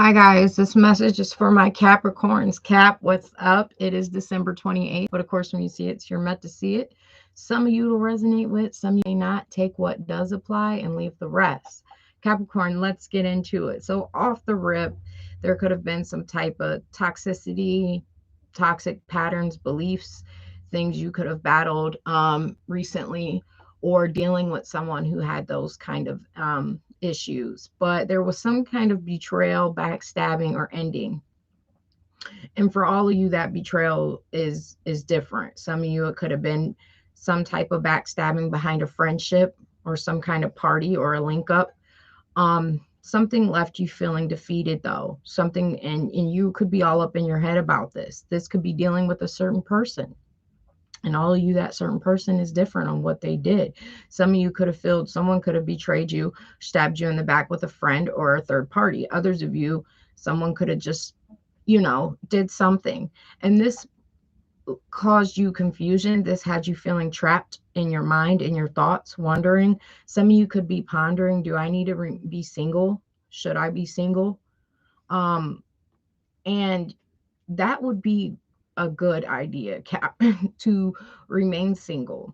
Hi guys, this message is for my Capricorns. Cap, what's up? It is December 28th, but of course, when you see it, you're meant to see it. Some of you will resonate with, some you may not. Take what does apply and leave the rest. Capricorn, let's get into it. So, off the rip, there could have been some type of toxicity, toxic patterns, beliefs, things you could have battled recently, or dealing with someone who had those kind of issues. But there was some kind of betrayal, backstabbing, or ending. And for all of you, that betrayal is different. Some of you, it could have been some type of backstabbing behind a friendship or some kind of party or a link up. Something left you feeling defeated though. Something, and you could be all up in your head about this. This could be dealing with a certain person. And all of you, that certain person is different on what they did. Some of you could have felt someone could have betrayed you, stabbed you in the back with a friend or a third party. Others of you, someone could have just, did something. And this caused you confusion. This had you feeling trapped in your mind, in your thoughts, wondering. Some of you could be pondering, do I need to be single? Should I be single? Um, and that would be a good idea, Cap, to remain single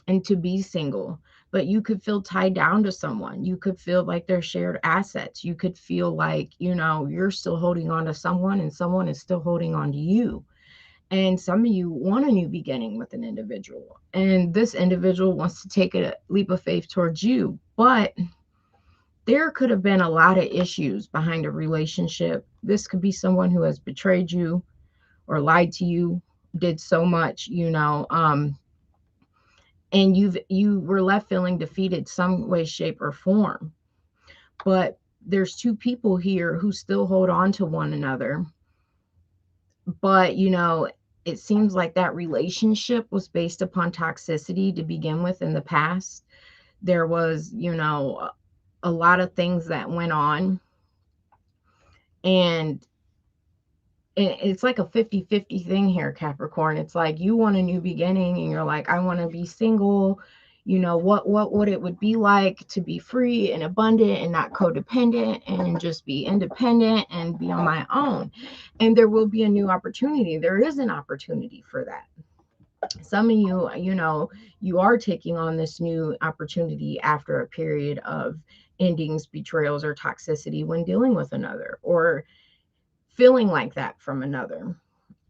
and to be single. But you could feel tied down to someone. You could feel like they're shared assets. You could feel like, you're still holding on to someone and someone is still holding on to you. And some of you want a new beginning with an individual. And this individual wants to take a leap of faith towards you. But there could have been a lot of issues behind a relationship. This could be someone who has betrayed you or lied to you, did so much, and you were left feeling defeated some way, shape, or form. But there's two people here who still hold on to one another. But it seems like that relationship was based upon toxicity to begin with in the past. There was, a lot of things that went on, and it's like a 50-50 thing here, Capricorn. It's like you want a new beginning and you're like, I want to be single. What would it would be like to be free and abundant and not codependent and just be independent and be on my own. And there will be a new opportunity. There is an opportunity for that. Some of you, you are taking on this new opportunity after a period of endings, betrayals, or toxicity when dealing with another, or feeling like that from another.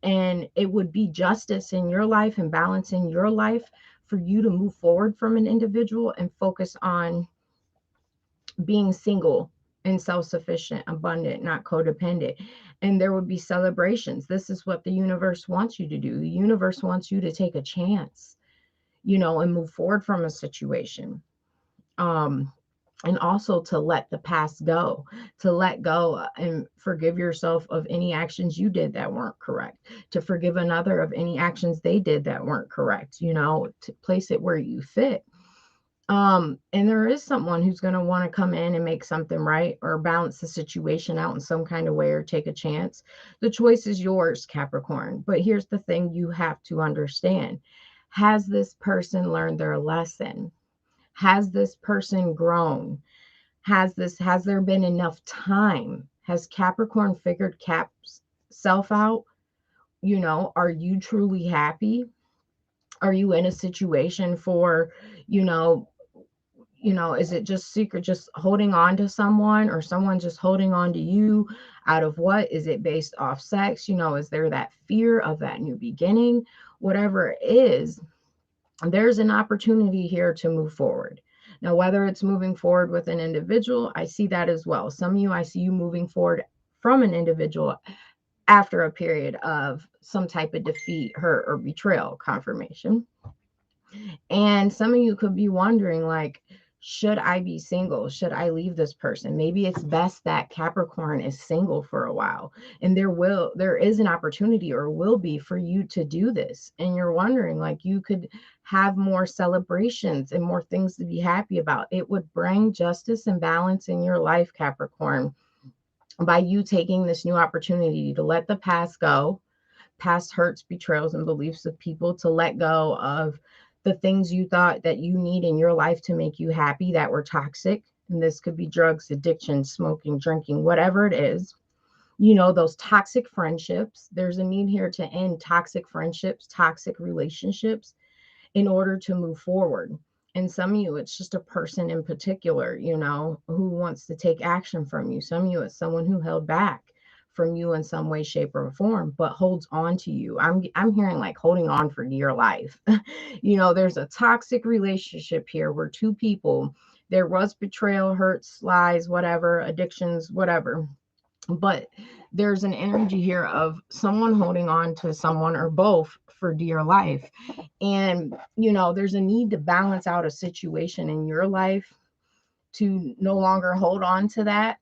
And it would be justice in your life and balance in your life for you to move forward from an individual and focus on being single and self-sufficient, abundant, not codependent. And there would be celebrations. This is what the universe wants you to do. The universe wants you to take a chance, and move forward from a situation. And also to let the past go, to let go and forgive yourself of any actions you did that weren't correct, to forgive another of any actions they did that weren't correct, to place it where you fit. And there is someone who's going to want to come in and make something right or balance the situation out in some kind of way or take a chance. The choice is yours, Capricorn. But here's the thing you have to understand. Has this person learned their lesson? Has this person grown? Has there been enough time? Has Capricorn figured Cap's self out? Are you truly happy? Are you in a situation for, you know, is it just secret, just holding on to someone, or someone just holding on to you out of what? Is it based off sex? Is there that fear of that new beginning? Whatever it is, there's an opportunity here to move forward. Now, whether it's moving forward with an individual, I see that as well. Some of you, I see you moving forward from an individual after a period of some type of defeat, hurt, or betrayal confirmation. And some of you could be wondering, like, should I be single? Should I leave this person? Maybe it's best that Capricorn is single for a while. And there is an opportunity, or will be, for you to do this. And you're wondering, like, you could have more celebrations and more things to be happy about. It would bring justice and balance in your life, Capricorn, by you taking this new opportunity to let the past go, past hurts, betrayals, and beliefs of people, to let go of the things you thought that you need in your life to make you happy that were toxic, And this could be drugs, addiction, smoking, drinking, whatever it is. You know, those toxic friendships. There's a need here to end toxic friendships, toxic relationships in order to move forward. And some of you, it's just a person in particular, you know, who wants to take action from you. Some of you, it's someone who held back from you in some way, shape, or form, but holds on to you. I'm hearing like holding on for dear life. You know, there's a toxic relationship here where two people, there was betrayal, hurts, lies, whatever, addictions, whatever, but there's an energy here of someone holding on to someone or both for dear life. And you know, there's a need to balance out a situation in your life to no longer hold on to that.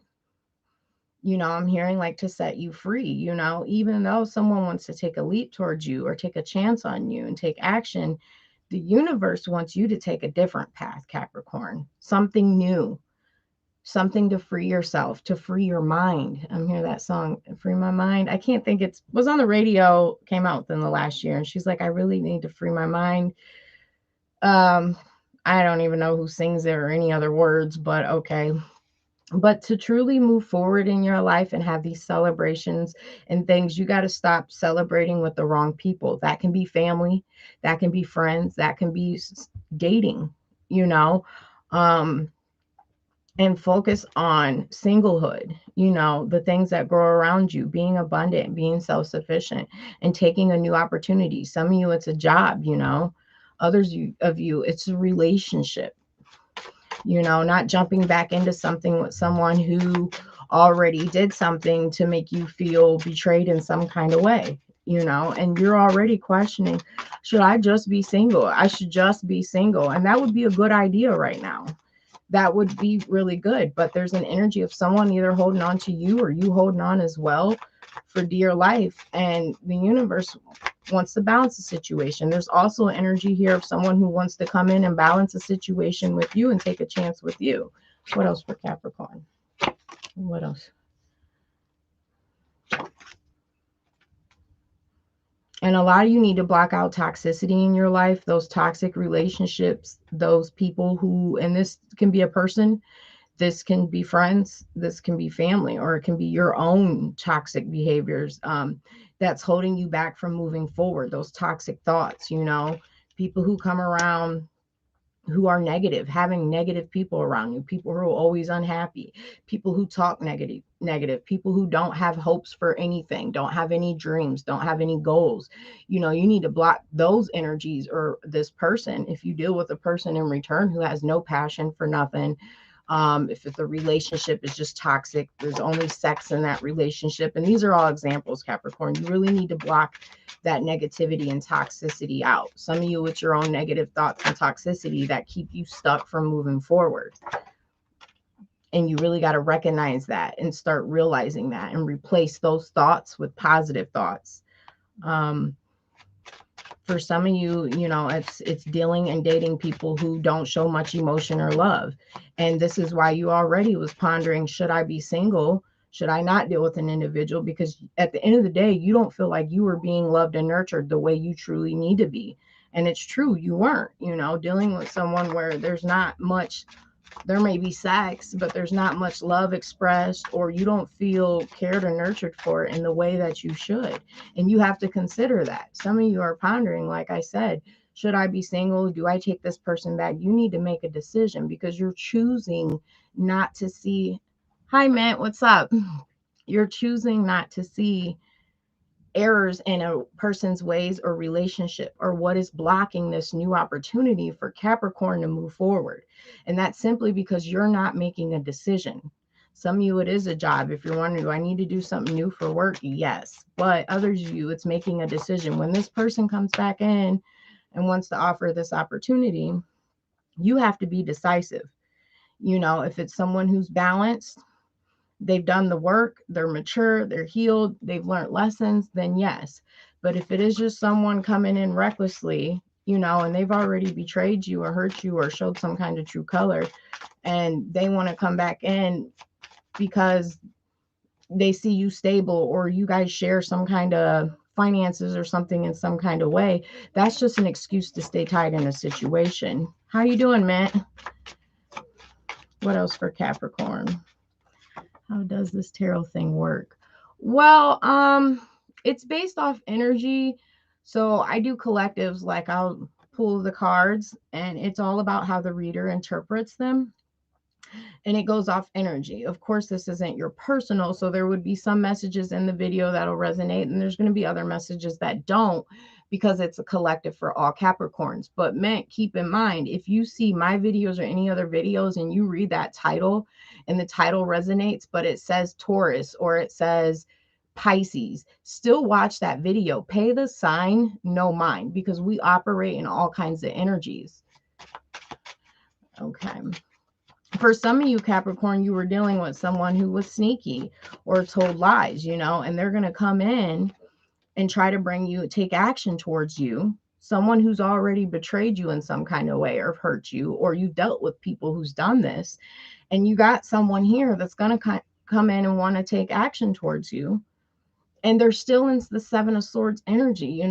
You know, I'm hearing like to set you free. You know, even though someone wants to take a leap towards you or take a chance on you and take action, the universe wants you to take a different path, Capricorn, something new, something to free yourself, to free your mind. I'm hearing that song, Free My Mind. I can't think, it was on the radio, came out within the last year. And she's like, I really need to free my mind. Um, I don't even know who sings it or any other words, but okay. But to truly move forward in your life and have these celebrations and things, you got to stop celebrating with the wrong people. That can be family, that can be friends, that can be dating, you know. Um, and focus on singlehood, you know, the things that grow around you, being abundant, being self-sufficient, and taking a new opportunity. Some of you, it's a job, you know. Others of you, it's a relationship, you know, not jumping back into something with someone who already did something to make you feel betrayed in some kind of way, you know, and you're already questioning, should I just be single? I should just be single. And that would be a good idea right now. That would be really good. But there's an energy of someone either holding on to you or you holding on as well for dear life. And the universe wants to balance the situation. There's also an energy here of someone who wants to come in and balance a situation with you and take a chance with you. What else for Capricorn? What else? And a lot of you need to block out toxicity in your life, those toxic relationships, those people who, and this can be a person, this can be friends, this can be family, or it can be your own toxic behaviors that's holding you back from moving forward. Those toxic thoughts, you know, people who come around who are negative, having negative people around you, people who are always unhappy, people who talk negative, people who don't have hopes for anything, don't have any dreams, don't have any goals. You know, you need to block those energies or this person. If you deal with a person in return who has no passion for nothing, if the relationship is just toxic, there's only sex in that relationship. And these are all examples, Capricorn. You really need to block that negativity and toxicity out. Some of you with your own negative thoughts and toxicity that keep you stuck from moving forward. And you really got to recognize that and start realizing that and replace those thoughts with positive thoughts. For some of you, you know, it's dealing and dating people who don't show much emotion or love. And this is why you already was pondering, should I be single? Should I not deal with an individual? Because at the end of the day, you don't feel like you were being loved and nurtured the way you truly need to be. And it's true, you weren't, you know, dealing with someone where there's not much, there may be sex, but there's not much love expressed, or you don't feel cared or nurtured for it in the way that you should. And you have to consider that. Some of you are pondering, like I said, should I be single? Do I take this person back? You need to make a decision because you're choosing not to see. Hi, Matt, what's up? You're choosing not to see errors in a person's ways or relationship, or what is blocking this new opportunity for Capricorn to move forward. And that's simply because you're not making a decision. Some of you, it is a job. If you're wondering, do I need to do something new for work? Yes. But others of you, it's making a decision. When this person comes back in and wants to offer this opportunity, you have to be decisive. You know, if it's someone who's balanced, they've done the work, they're mature, they're healed, they've learned lessons, then yes. But if it is just someone coming in recklessly, you know, and they've already betrayed you or hurt you or showed some kind of true color, and they want to come back in because they see you stable or you guys share some kind of finances or something in some kind of way, that's just an excuse to stay tied in a situation. How you doing, Matt? What else for Capricorn? How does this tarot thing work? Well, it's based off energy. So I do collectives, like I'll pull the cards and it's all about how the reader interprets them, and it goes off energy. Of course, this isn't your personal, so there would be some messages in the video that'll resonate, and there's going to be other messages that don't, because it's a collective for all Capricorns. But man, keep in mind, if you see my videos or any other videos and you read that title and the title resonates, but it says Taurus or it says Pisces, still watch that video. Pay the sign no mind, because we operate in all kinds of energies. Okay. For some of you Capricorn, you were dealing with someone who was sneaky or told lies, and they're going to come in and try to take action towards you. Someone who's already betrayed you in some kind of way or hurt you, or you dealt with people who's done this, and you got someone here that's going to come in and want to take action towards you. And they're still in the Seven of Swords energy,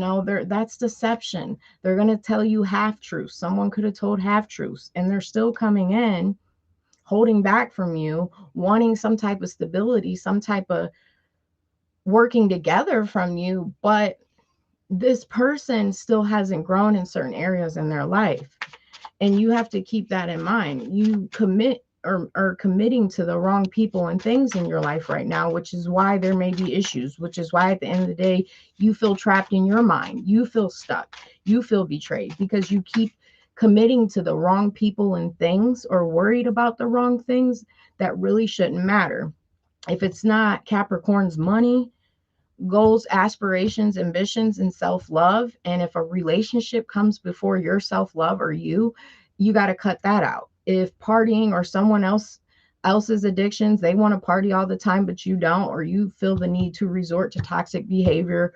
that's deception. They're going to tell you half truths. Someone could have told half truths, and they're still coming in, holding back from you, wanting some type of stability, some type of working together from you. But this person still hasn't grown in certain areas in their life. And you have to keep that in mind. You commit or are committing to the wrong people and things in your life right now, which is why there may be issues, which is why at the end of the day, you feel trapped in your mind. You feel stuck. You feel betrayed because you keep committing to the wrong people and things, or worried about the wrong things that really shouldn't matter. If it's not Capricorn's money, goals, aspirations, ambitions, and self-love, and if a relationship comes before your self-love or you got to cut that out. If partying or someone else's addictions, they want to party all the time but you don't, or you feel the need to resort to toxic behavior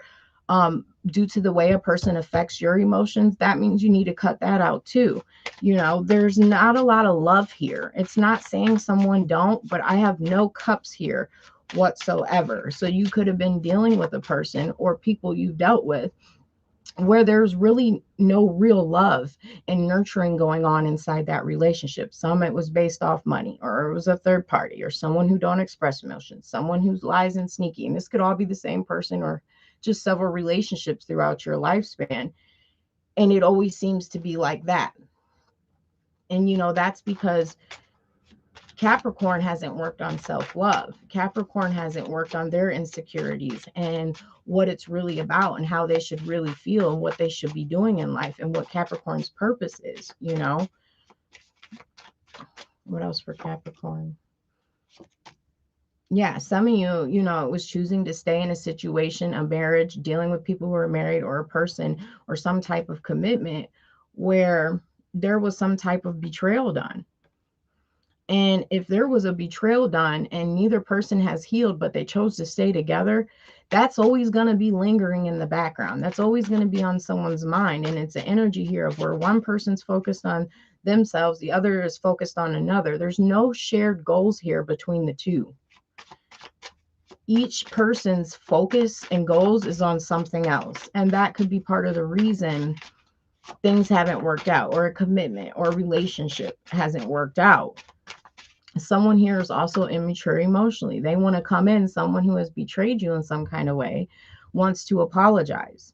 due to the way a person affects your emotions, that means you need to cut that out too. There's not a lot of love here. It's not saying someone don't, but I have no cups here whatsoever. So you could have been dealing with a person or people you've dealt with where there's really no real love and nurturing going on inside that relationship. Some it was based off money, or it was a third party, or someone who don't express emotions, someone who lies and sneaky. And this could all be the same person or just several relationships throughout your lifespan. And it always seems to be like that. And that's because Capricorn hasn't worked on self-love. Capricorn hasn't worked on their insecurities and what it's really about and how they should really feel and what they should be doing in life and what Capricorn's purpose is, What else for Capricorn? Yeah, some of you, it was choosing to stay in a situation, a marriage, dealing with people who are married, or a person or some type of commitment where there was some type of betrayal done. And if there was a betrayal done and neither person has healed, but they chose to stay together, that's always going to be lingering in the background. That's always going to be on someone's mind. And it's an energy here of where one person's focused on themselves, the other is focused on another. There's no shared goals here between the two. Each person's focus and goals is on something else. And that could be part of the reason things haven't worked out, or a commitment or a relationship hasn't worked out. Someone here is also immature emotionally. They want to come in, someone who has betrayed you in some kind of way wants to apologize,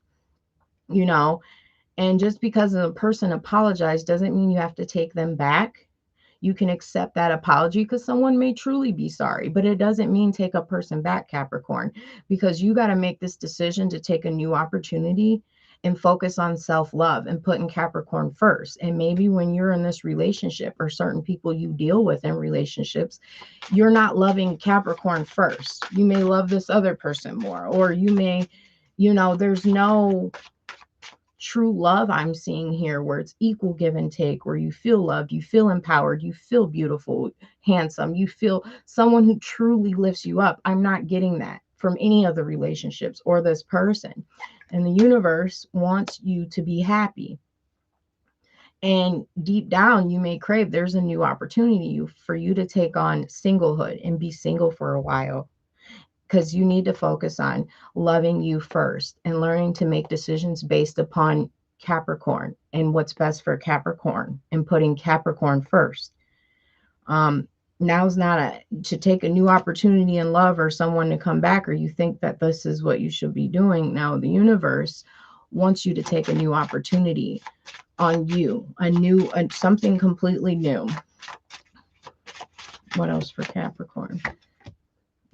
and just because a person apologized doesn't mean you have to take them back. You can accept that apology because someone may truly be sorry, but it doesn't mean take a person back, Capricorn, because you got to make this decision to take a new opportunity and focus on self-love and putting Capricorn first. And maybe when you're in this relationship, or certain people you deal with in relationships, you're not loving Capricorn first. You may love this other person more, or you may, there's no true love I'm seeing here where it's equal give and take, where you feel loved, you feel empowered, you feel beautiful, handsome, you feel someone who truly lifts you up. I'm not getting that from any of the relationships or this person. And the universe wants you to be happy. And deep down, you may crave, there's a new opportunity for you to take on singlehood and be single for a while, because you need to focus on loving you first and learning to make decisions based upon Capricorn and what's best for Capricorn and putting Capricorn first. Now's not to take a new opportunity in love or someone to come back, or you think that this is what you should be doing. Now the universe wants you to take a new opportunity on you, something completely new. What else for Capricorn?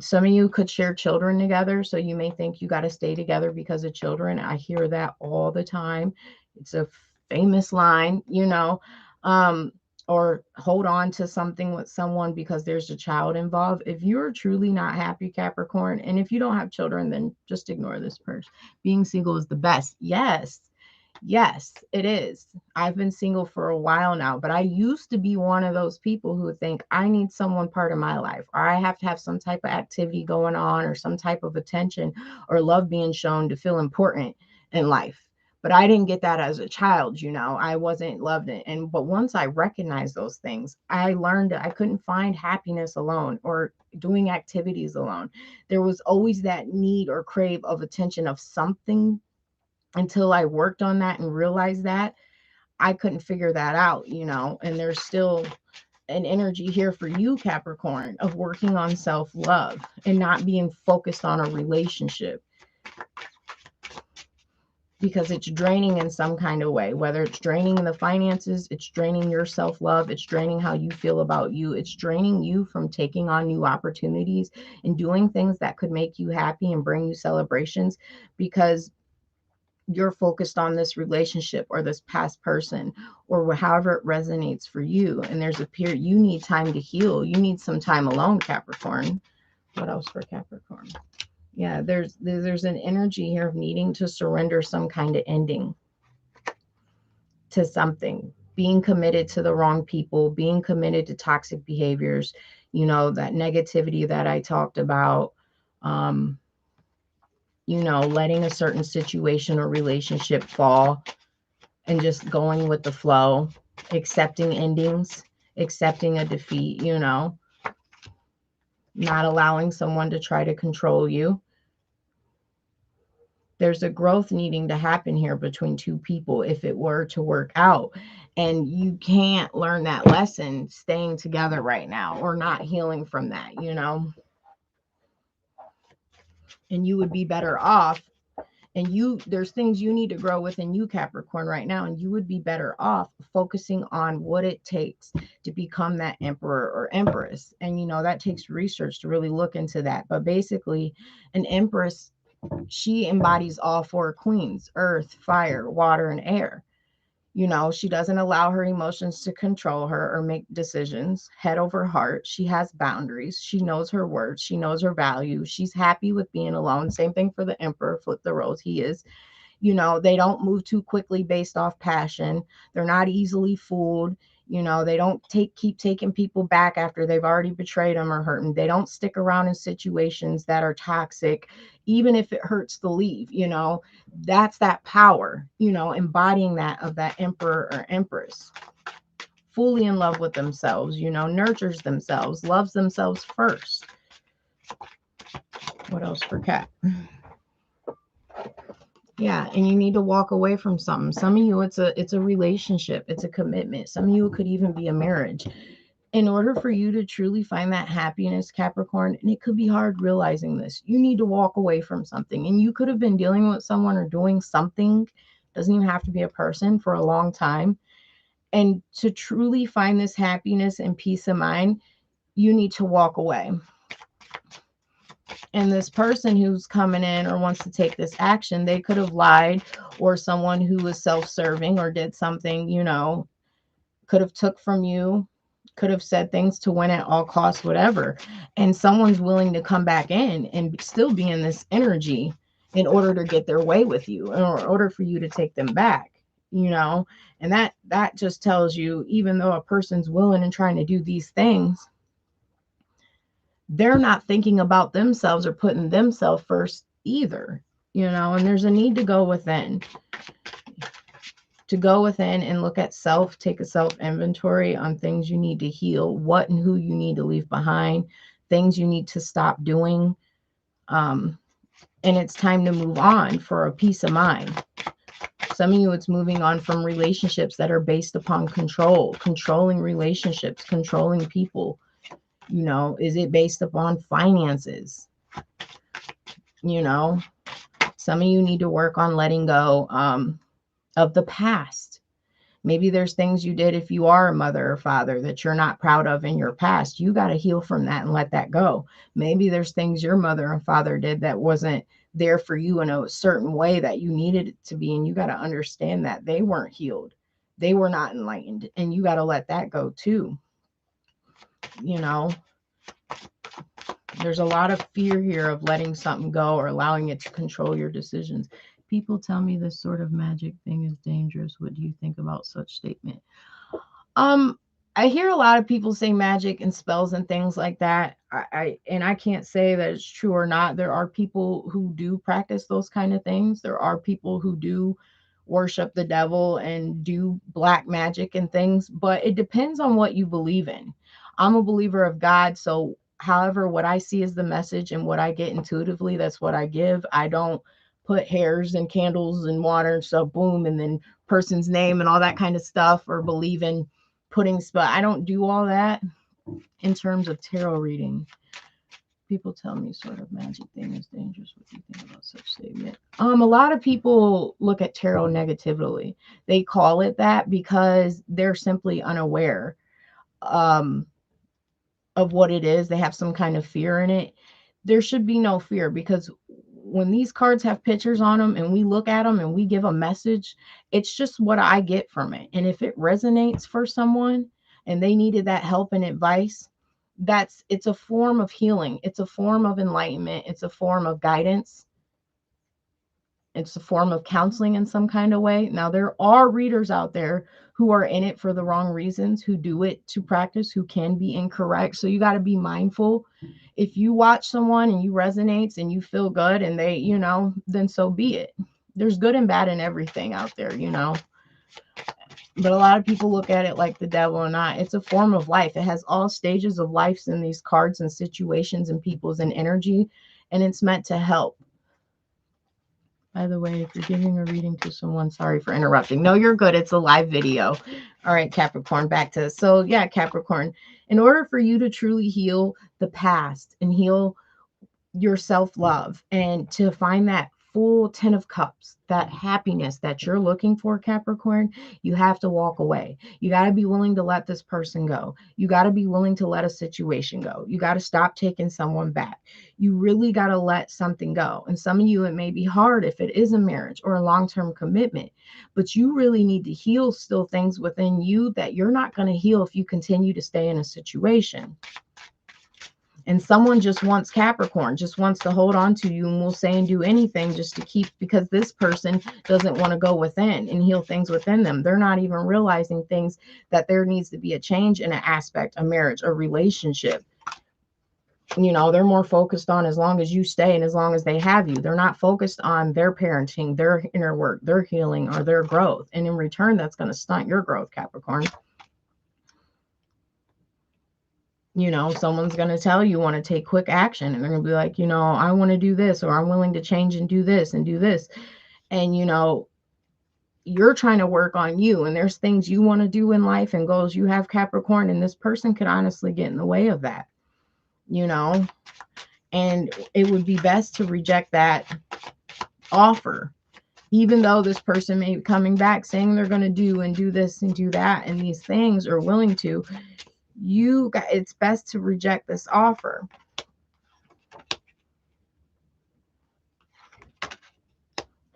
Some of you could share children together, so you may think you got to stay together because of children. I hear that all the time. It's a famous line, um, or hold on to something with someone because there's a child involved. If you're truly not happy, Capricorn, and if you don't have children, then just ignore this person. Being single is the best. Yes, yes, it is. I've been single for a while now, but I used to be one of those people who would think I need someone part of my life, or I have to have some type of activity going on, or some type of attention or love being shown to feel important in life. But I didn't get that as a child, I wasn't loved it. But once I recognized those things, I learned that I couldn't find happiness alone or doing activities alone. There was always that need or crave of attention of something. Until I worked on that and realized that, I couldn't figure that out, and there's still an energy here for you, Capricorn, of working on self-love and not being focused on a relationship, because it's draining in some kind of way, whether it's draining in the finances, it's draining your self-love, it's draining how you feel about you, it's draining you from taking on new opportunities and doing things that could make you happy and bring you celebrations, because you're focused on this relationship or this past person or however it resonates for you. And there's a period you need time to heal. You need some time alone, Capricorn. What else for Capricorn? Yeah, there's an energy here of needing to surrender some kind of ending to something, being committed to the wrong people, being committed to toxic behaviors, that negativity that I talked about. Um, letting a certain situation or relationship fall and just going with the flow, accepting endings, accepting a defeat, not allowing someone to try to control you. There's a growth needing to happen here between two people if it were to work out. And you can't learn that lesson staying together right now or not healing from that, and you would be better off. And there's things you need to grow within you, Capricorn, right now, and you would be better off focusing on what it takes to become that emperor or empress. And that takes research to really look into that. But basically, an empress, she embodies all four queens: earth, fire, water, and air. She doesn't allow her emotions to control her or make decisions head over heart. She has boundaries. She knows her worth. She knows her value. She's happy with being alone. Same thing for the emperor. Flip the roles. He is. They don't move too quickly based off passion. They're not easily fooled. They don't keep taking people back after they've already betrayed them or hurt them. They don't stick around in situations that are toxic, even if it hurts to leave. That's that power, embodying that of that emperor or empress. Fully in love with themselves, nurtures themselves, loves themselves first. What else for Cat? Yeah, and you need to walk away from something. Some of you, it's a relationship, it's a commitment. Some of you, it could even be a marriage. In order for you to truly find that happiness, Capricorn, and it could be hard realizing this, you need to walk away from something. And you could have been dealing with someone or doing something, doesn't even have to be a person, for a long time. And to truly find this happiness and peace of mind, you need to walk away. And this person who's coming in or wants to take this action, they could have lied, or someone who was self-serving or did something, could have took from you, could have said things to win at all costs, whatever. And someone's willing to come back in and still be in this energy in order to get their way with you, in order for you to take them back, and that just tells you, even though a person's willing and trying to do these things, they're not thinking about themselves or putting themselves first either, and there's a need to go within. To go within and look at self, take a self inventory on things you need to heal, what and who you need to leave behind, things you need to stop doing. And it's time to move on for a peace of mind. Some of you, it's moving on from relationships that are based upon controlling relationships, controlling people. You know, is it based upon finances? You know, some of you need to work on letting go of the past. Maybe there's things you did if you are a mother or father that you're not proud of in your past. You got to heal from that and let that go. Maybe there's things your mother and father did that wasn't there for you in a certain way that you needed it to be. And you got to understand that they weren't healed. They were not enlightened. And you got to let that go too. You know, there's a lot of fear here of letting something go or allowing it to control your decisions. People tell me this sort of magic thing is dangerous. What do you think about such statement? Um, I hear a lot of people say magic and spells and things like that. I can't say that it's true or not. There are people who do practice those kind of things. There are people who do worship the devil and do black magic and things, but it depends on what you believe in. I'm a believer of God, so however what I see is the message and what I get intuitively, that's what I give. I don't put hairs and candles and water and stuff, boom, and then person's name and all that kind of stuff, or believe in putting spell. I don't do all that in terms of tarot reading. People tell me sort of magic thing is dangerous. What do you think about such statement? A lot of people look at tarot negatively. They call it that because they're simply unaware um, of what it is. They have some kind of fear in it. There should be no fear, because when these cards have pictures on them and we look at them and we give a message, it's just what I get from it. And if it resonates for someone and they needed that help and advice, it's a form of healing. It's a form of enlightenment. It's a form of guidance. It's a form of counseling in some kind of way. Now, there are readers out there who are in it for the wrong reasons, who do it to practice, who can be incorrect. So you got to be mindful. If you watch someone and you resonates and you feel good and they, then so be it. There's good and bad in everything out there, But a lot of people look at it like the devil or not. It's a form of life. It has all stages of life in these cards and situations and people's and energy, and it's meant to help. By the way, if you're giving a reading to someone, sorry for interrupting. No, you're good. It's a live video. All right, Capricorn, back to this. So yeah, Capricorn, in order for you to truly heal the past and heal your self-love and to find that full 10 of cups, that happiness that you're looking for, Capricorn, you have to walk away. You got to be willing to let this person go. You got to be willing to let a situation go. You got to stop taking someone back. You really got to let something go. And some of you, it may be hard if it is a marriage or a long-term commitment, but you really need to heal still things within you that you're not going to heal if you continue to stay in a situation. And someone just wants Capricorn, just wants to hold on to you and will say and do anything just to keep, because this person doesn't want to go within and heal things within them. They're not even realizing things that there needs to be a change in an aspect, a marriage, a relationship. They're more focused on as long as you stay and as long as they have you. They're not focused on their parenting, their inner work, their healing, or their growth. And in return, that's going to stunt your growth, Capricorn. Someone's going to tell you want to take quick action, and they're going to be like, I want to do this, or I'm willing to change and do this and do this. And, you're trying to work on you, and there's things you want to do in life and goals you have, Capricorn, and this person could honestly get in the way of that, and it would be best to reject that offer, even though this person may be coming back saying they're going to do and do this and do that and these things, or willing to. It's best to reject this offer.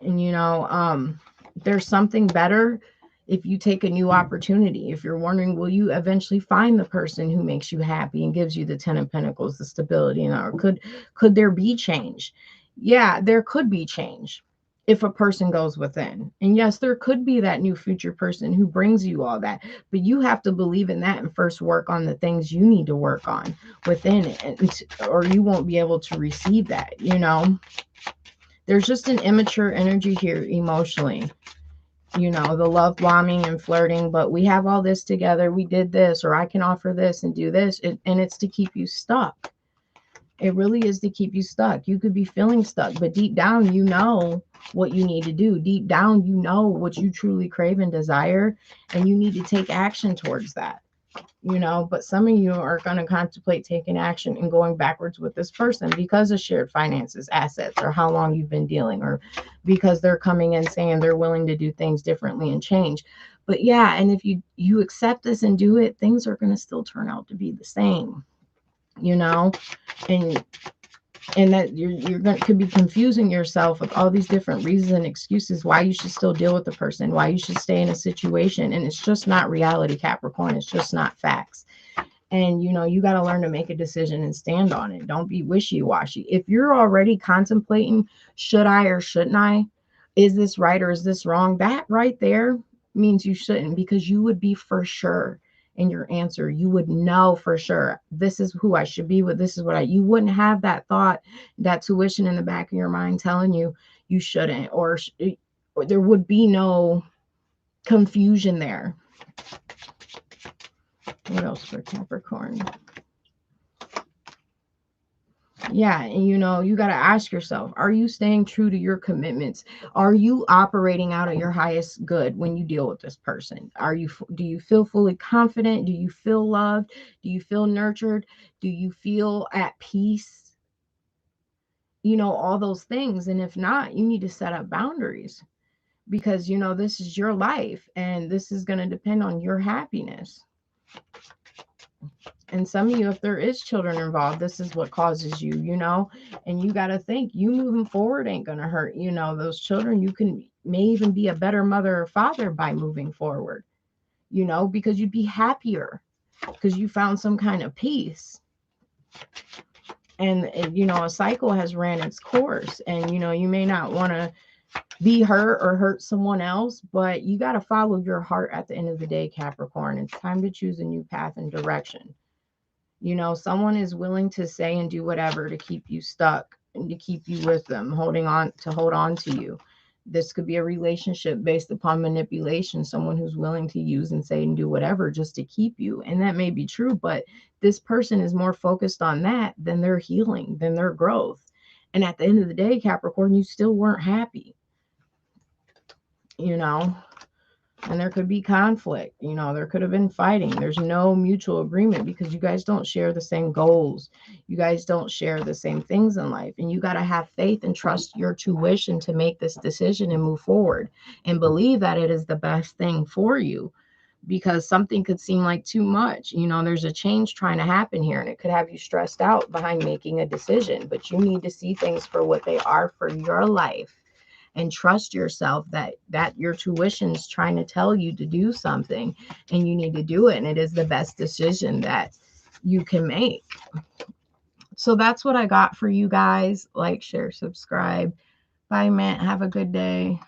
And there's something better if you take a new opportunity. If you're wondering, will you eventually find the person who makes you happy and gives you the 10 of Pentacles, the stability, or could there be change? Yeah, there could be change if a person goes within. And yes, there could be that new future person who brings you all that, but you have to believe in that and first work on the things you need to work on within it, or you won't be able to receive that. There's just an immature energy here emotionally, the love bombing and flirting, but we have all this together, we did this, or I can offer this and do this, and it's to keep you stuck. It really is to keep you stuck. You could be feeling stuck, but deep down, you know what you need to do. Deep down, you know what you truly crave and desire, and you need to take action towards that. you know, but some of you are going to contemplate taking action and going backwards with this person because of shared finances, assets, or how long you've been dealing, or because they're coming in saying they're willing to do things differently and change. But yeah, and if you accept this and do it, things are going to still turn out to be the same, you know. And that you're going could be confusing yourself with all these different reasons and excuses why you should still deal with the person, why you should stay in a situation, and it's just not reality, Capricorn. It's just not facts. And you know, you got to learn to make a decision and stand on it. Don't be wishy-washy. If you're already contemplating, should I or shouldn't I, is this right or is this wrong, that right there means you shouldn't, because you would be for sure in your answer. You would know for sure, this is who I should be with, this is what I, you wouldn't have that thought, that tuition in the back of your mind telling you you shouldn't, or there would be no confusion there. What else for Capricorn? Yeah, and you know, you got to ask yourself, are you staying true to your commitments? Are you operating out of your highest good when you deal with this person? Do you feel fully confident? Do you feel loved? Do you feel nurtured? Do you feel at peace? You know, all those things. And if not, you need to set up boundaries, because you know, this is your life and this is going to depend on your happiness. And some of you, if there is children involved, this is what causes you, you know, and you got to think, you moving forward ain't going to hurt, you know, those children. You may even be a better mother or father by moving forward, you know, because you'd be happier because you found some kind of peace. And you know, a cycle has ran its course, and you know, you may not want to be hurt or hurt someone else, but you got to follow your heart at the end of the day, Capricorn. It's time to choose a new path and direction. You know, someone is willing to say and do whatever to keep you stuck and to keep you with them, hold on to you. This could be a relationship based upon manipulation, someone who's willing to use and say and do whatever just to keep you. And that may be true, but this person is more focused on that than their healing, than their growth. And at the end of the day, Capricorn, you still weren't happy, you know. And there could be conflict, you know, there could have been fighting. There's no mutual agreement because you guys don't share the same goals. You guys don't share the same things in life. And you got to have faith and trust your tuition to make this decision and move forward and believe that it is the best thing for you, because something could seem like too much. You know, there's a change trying to happen here and it could have you stressed out behind making a decision, but you need to see things for what they are for your life and trust yourself that your tuition's trying to tell you to do something and you need to do it, and it is the best decision that you can make. So that's what I got for you guys. Like, share, subscribe. Bye, Matt. Have a good day.